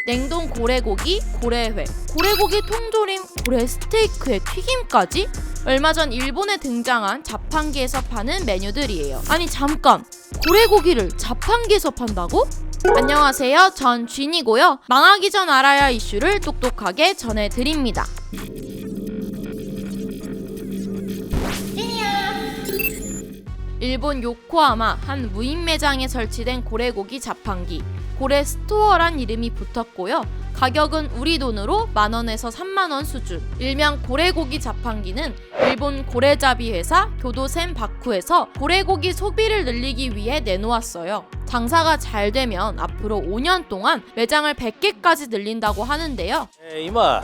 냉동 고래고기, 고래회, 고래고기 통조림, 고래 스테이크에 튀김까지? 얼마 전 일본에 등장한 자판기에서 파는 메뉴들이에요. 아니 잠깐! 고래고기를 자판기에서 판다고? 안녕하세요. 전 쥔이고요. 망하기 전 알아야 할 이슈를 똑똑하게 전해드립니다. 일본 요코하마 한 무인 매장에 설치된 고래고기 자판기, 고래 스토어란 이름이 붙었고요. 가격은 우리 돈으로 10,000원에서 30,000원 수준. 일명 고래고기 자판기는 일본 고래잡이 회사 교도센 바쿠에서 고래고기 소비를 늘리기 위해 내놓았어요. 장사가 잘 되면 앞으로 5년 동안 매장을 100개까지 늘린다고 하는데요. 今、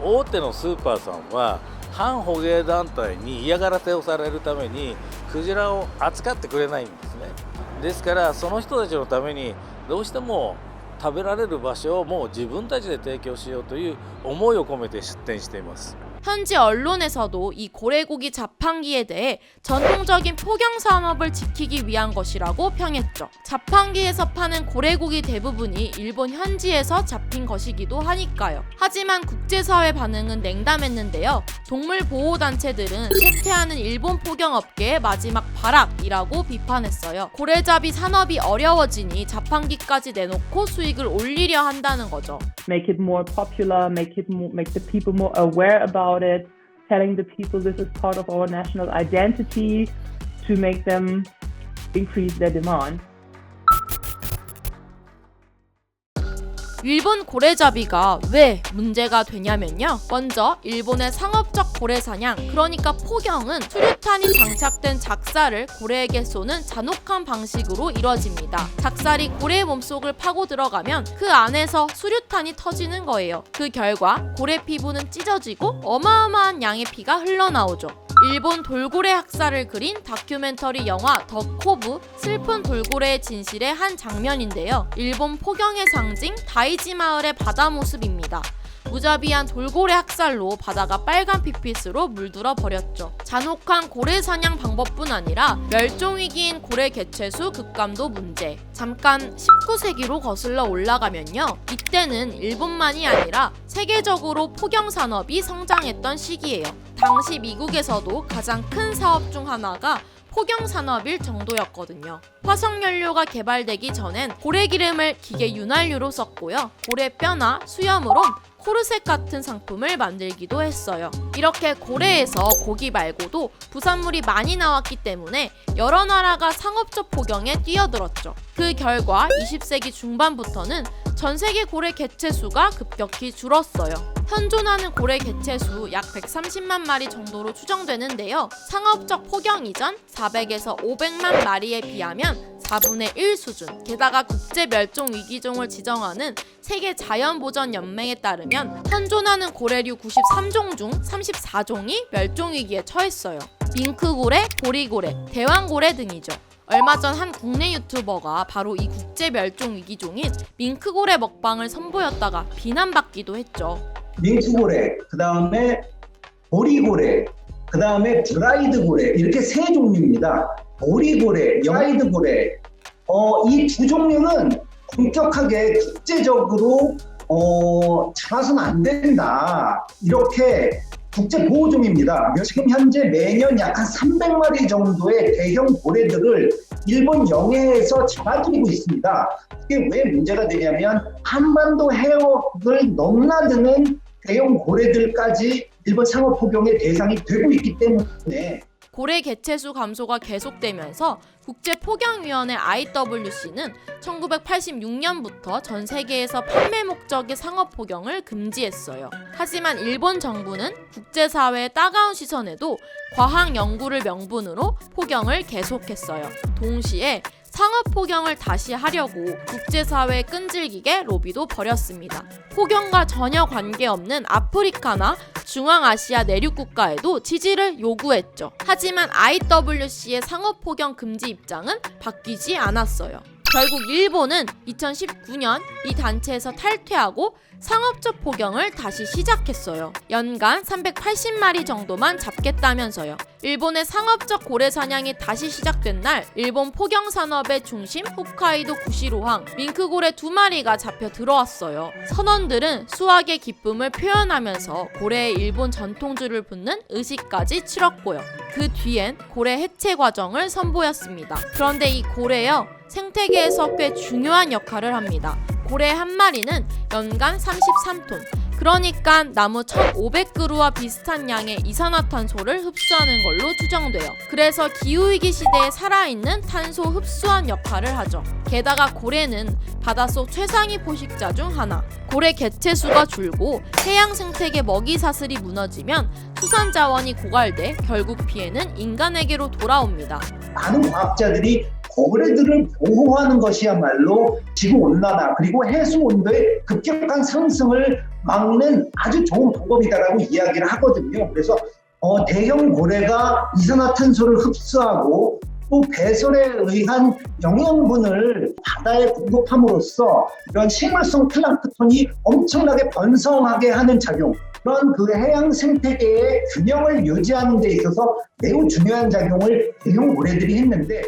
大手のスーパーさんは反捕鯨団体に嫌がらせをされるためにクジラを扱ってくれないんですね。ですからその人たちのためにどうしても食べられる場所をもう自分たちで提供しようという思いを込めて出店しています。 현지 언론에서도 이 고래고기 자판기에 대해 전통적인 포경 산업을 지키기 위한 것이라고 평했죠. 자판기에서 파는 고래고기 대부분이 일본 현지에서 잡힌 것이기도 하니까요. 하지만 국제사회 반응은 냉담했는데요. 동물보호단체들은 쇠퇴하는 일본 포경업계의 마지막 발악이라고 비판했어요. 고래잡이 산업이 어려워지니 자판기까지 내놓고 수익을 올리려 한다는 거죠. Make it more popular, make the people more aware about it, telling the people this is part of our national identity to make them increase their demand. 일본 고래잡이가 왜 문제가 되냐면요. 먼저 일본의 상업적 고래 사냥, 그러니까 포경은 수류탄이 장착된 작살을 고래에게 쏘는 잔혹한 방식으로 이뤄집니다. 작살이 고래의 몸속을 파고 들어가면 그 안에서 수류탄이 터지는 거예요. 그 결과 고래 피부는 찢어지고 어마어마한 양의 피가 흘러나오죠. 일본 돌고래 학살을 그린 다큐멘터리 영화 더 코브 슬픈 돌고래의 진실의 한 장면인데요. 일본 포경의 상징 다이지 마을의 바다 모습입니다. 무자비한 돌고래 학살로 바다가 빨간 핏빛으로 물들어 버렸죠. 잔혹한 고래 사냥 방법뿐 아니라 멸종위기인 고래 개체수 급감도 문제. 잠깐 19세기로 거슬러 올라가면요. 이때는 일본만이 아니라 세계적으로 포경 산업이 성장했던 시기예요. 당시 미국에서도 가장 큰 사업 중 하나가 포경 산업일 정도였거든요. 화석연료가 개발되기 전엔 고래기름을 기계 윤활유로 썼고요. 고래뼈나 수염으로 코르셋 같은 상품을 만들기도 했어요. 이렇게 고래에서 고기 말고도 부산물이 많이 나왔기 때문에 여러 나라가 상업적 포경에 뛰어들었죠. 그 결과 20세기 중반부터는 전 세계 고래 개체 수가 급격히 줄었어요. 현존하는 고래 개체수 약 130만 마리 정도로 추정되는데요. 상업적 포경 이전 400에서 500만 마리에 비하면 4분의 1 수준. 게다가 국제 멸종 위기종을 지정하는 세계 자연보전 연맹에 따르면 현존하는 고래류 93종 중 34종이 멸종 위기에 처했어요. 밍크고래, 보리고래, 대왕고래 등이죠. 얼마 전 한 국내 유튜버가 바로 이 국제 멸종 위기종인 밍크고래 먹방을 선보였다가 비난받기도 했죠. 밍크고래, 그 다음에 보리고래, 그 다음에 드라이드 고래 이렇게 세 종류입니다. 보리고래, 드라이드 고래 이 두 종류는 엄격하게 국제적으로 잡아서는 안 된다 이렇게 국제보호종입니다. 지금 현재 매년 약 한 300마리 정도의 대형 고래들을 일본 영해에서 잡아들이고 있습니다. 이게 왜 문제가 되냐면 한반도 해역을 넘나드는 대형 고래들까지 일본 상업 포경의 대상이 되고 있기 때문에 고래 개체수 감소가 계속되면서 국제포경위원회 IWC는 1986년부터 전 세계에서 판매 목적의 상업포경을 금지했어요. 하지만 일본 정부는 국제사회의 따가운 시선에도 과학 연구를 명분으로 포경을 계속했어요. 동시에 상업포경을 다시 하려고 국제사회에 끈질기게 로비도 벌였습니다. 포경과 전혀 관계없는 아프리카나 중앙아시아 내륙 국가에도 지지를 요구했죠. 하지만 IWC의 상업포경 금지 입장은 바뀌지 않았어요. 결국 일본은 2019년 이 단체에서 탈퇴하고 상업적 포경을 다시 시작했어요. 연간 380마리 정도만 잡겠다면서요. 일본의 상업적 고래 사냥이 다시 시작된 날, 일본 포경 산업의 중심 홋카이도 구시로항 밍크고래 2마리가 잡혀 들어왔어요. 선원들은 수확의 기쁨을 표현하면서 고래의 일본 전통주를 붓는 의식까지 치렀고요. 그 뒤엔 고래 해체 과정을 선보였습니다. 그런데 이 고래요, 생태계에서 꽤 중요한 역할을 합니다. 고래 한 마리는 연간 33톤, 그러니까 나무 1,500그루와 비슷한 양의 이산화탄소를 흡수하는 걸로 추정돼요. 그래서 기후위기 시대에 살아있는 탄소 흡수한 역할을 하죠. 게다가 고래는 바닷속 최상위 포식자 중 하나. 고래 개체수가 줄고 해양 생태계 먹이 사슬이 무너지면 수산 자원이 고갈돼 결국 피해는 인간에게로 돌아옵니다. 많은 과학자들이 고래들을 보호하는 것이야말로 지구온난화 그리고 해수온도의 급격한 상승을 막는 아주 좋은 방법이다라고 이야기를 하거든요. 그래서 대형 고래가 이산화탄소를 흡수하고 또 배설에 의한 영양분을 바다에 공급함으로써 이런 식물성 플랑크톤이 엄청나게 번성하게 하는 작용, 그런 그 해양 생태계의 균형을 유지하는 데 있어서 매우 중요한 작용을 대형 고래들이 했는데,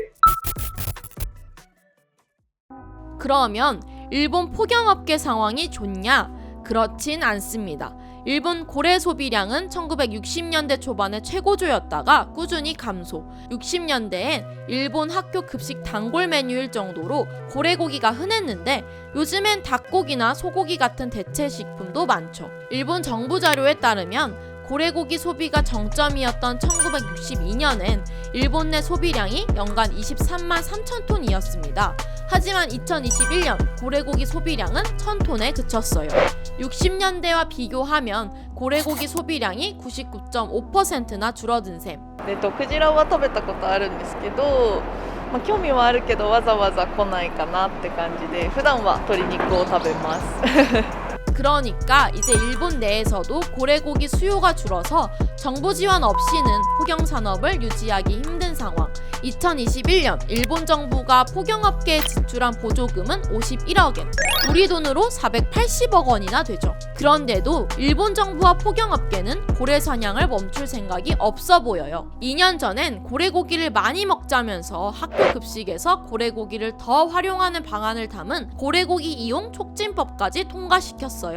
그러면 일본 포경업계 상황이 좋냐? 그렇진 않습니다. 일본 고래 소비량은 1960년대 초반에 최고조였다가 꾸준히 감소. 60년대엔 일본 학교 급식 단골 메뉴일 정도로 고래고기가 흔했는데 요즘엔 닭고기나 소고기 같은 대체 식품도 많죠. 일본 정부 자료에 따르면 고래고기 소비가 정점이었던 1962년엔 일본 내 소비량이 연간 23만 3천 톤이었습니다. 하지만 2021년 고래고기 소비량은 1000톤에 그쳤어요. 60년대와 비교하면 고래고기 소비량이 99.5%나 줄어든 셈. クジラは食べたことあるんですけど、興味はあるけどわざわざ来ないかなって感じで、普段は鶏肉を食べます。 그러니까 이제 일본 내에서도 고래고기 수요가 줄어서 정부 지원 없이는 포경 산업을 유지하기 힘든 상황. 2021년 일본 정부가 포경업계에 지출한 보조금은 51억엔, 우리 돈으로 480억 원이나 되죠. 그런데도 일본 정부와 포경업계는 고래 사냥을 멈출 생각이 없어 보여요. 2년 전엔 고래고기를 많이 먹자면서 학교 급식에서 고래고기를 더 활용하는 방안을 담은 고래고기 이용 촉진법까지 통과시켰어요.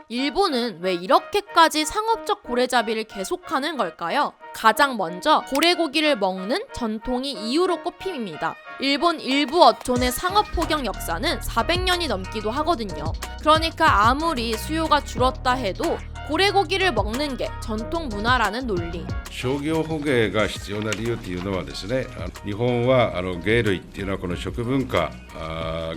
일본은 왜 이렇게까지 상업적 고래잡이를 계속하는 걸까요? 가장 먼저 고래고기를 먹는 전통이 이유로 꼽힙니다. 일본 일부 어촌의 상업 포경 역사는 400년이 넘기도 하거든요. 그러니까 아무리 수요가 줄었다 해도 고래고기를 먹는 게 전통 문화라는 논리. 商業捕鯨が必要な理由っていうのはですね、日本は鯨類っていうのはこの食文化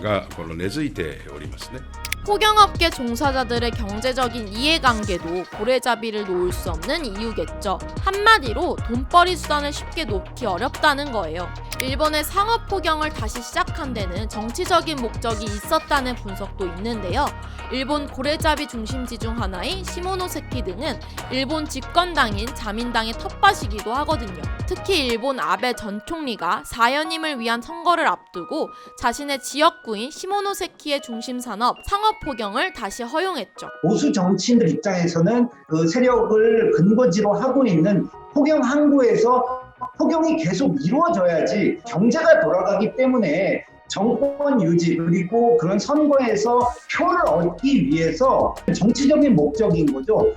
がこの根付いておりますね。 포경업계 종사자들의 경제적인 이해관계도 고래잡이를 놓을 수 없는 이유겠죠. 한마디로 돈벌이 수단을 쉽게 놓기 어렵다는 거예요. 일본의 상업 포경을 다시 시작한 데는 정치적인 목적이 있었다는 분석도 있는데요. 일본 고래잡이 중심지 중 하나인 시모노세키 등은 일본 집권당인 자민당의 텃밭이기도 하거든요. 특히 일본 아베 전 총리가 4연임을 위한 선거를 앞두고 자신의 지역구인 시모노세키의 중심 산업 상업 포경을 다시 허용했죠. 보수 정치인들 입장에서는 그 세력을 근거지로 하고 있는 포경 항구에서 포경이 계속 이루어져야지 경제가 돌아가기 때문에 정권 유지 그리고 그런 선거에서 표를 얻기 위해서 정치적인 목적인 거죠.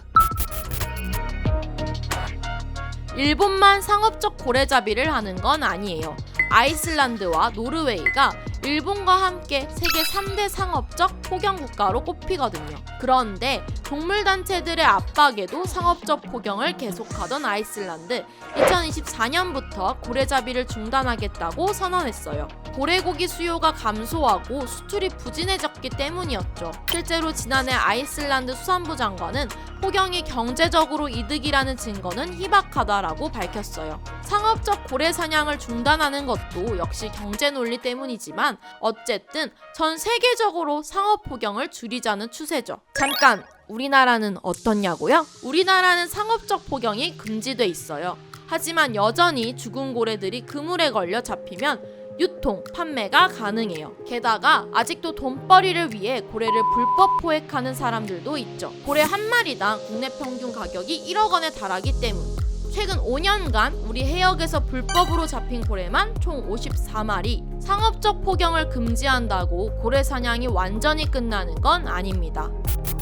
일본만 상업적 고래잡이를 하는 건 아니에요. 아이슬란드와 노르웨이가 일본과 함께 세계 3대 상업적 포경 국가로 꼽히거든요. 그런데 동물단체들의 압박에도 상업적 포경을 계속하던 아이슬란드, 2024년부터 고래잡이를 중단하겠다고 선언했어요. 고래고기 수요가 감소하고 수출이 부진해졌기 때문이었죠. 실제로 지난해 아이슬란드 수산부 장관은 포경이 경제적으로 이득이라는 증거는 희박하다라고 밝혔어요. 상업적 고래 사냥을 중단하는 것도 역시 경제 논리 때문이지만 어쨌든 전 세계적으로 상업 포경을 줄이자는 추세죠. 잠깐, 우리나라는 어떻냐고요? 우리나라는 상업적 포경이 금지돼 있어요. 하지만 여전히 죽은 고래들이 그물에 걸려 잡히면 유통, 판매가 가능해요. 게다가 아직도 돈벌이를 위해 고래를 불법 포획하는 사람들도 있죠. 고래 한 마리당 국내 평균 가격이 1억 원에 달하기 때문 최근 5년간 우리 해역에서 불법으로 잡힌 고래만 총 54마리. 상업적 포경을 금지한다고 고래 사냥이 완전히 끝나는 건 아닙니다.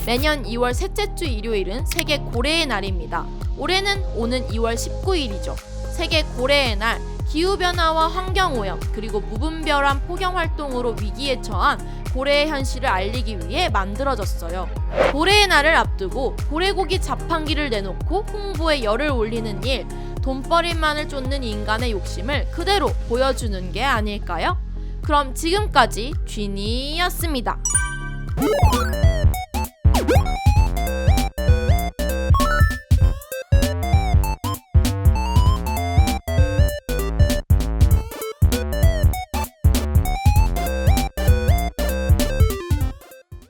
매년 2월 셋째 주 일요일은 세계 고래의 날입니다. 올해는 오는 2월 19일이죠. 세계 고래의 날, 기후변화와 환경오염 그리고 무분별한 포경 활동으로 위기에 처한 고래의 현실을 알리기 위해 만들어졌어요. 고래의 날을 앞두고 고래고기 자판기를 내놓고 홍보에 열을 올리는 일, 돈벌이만을 쫓는 인간의 욕심을 그대로 보여주는 게 아닐까요? 그럼 지금까지 쥐니였습니다.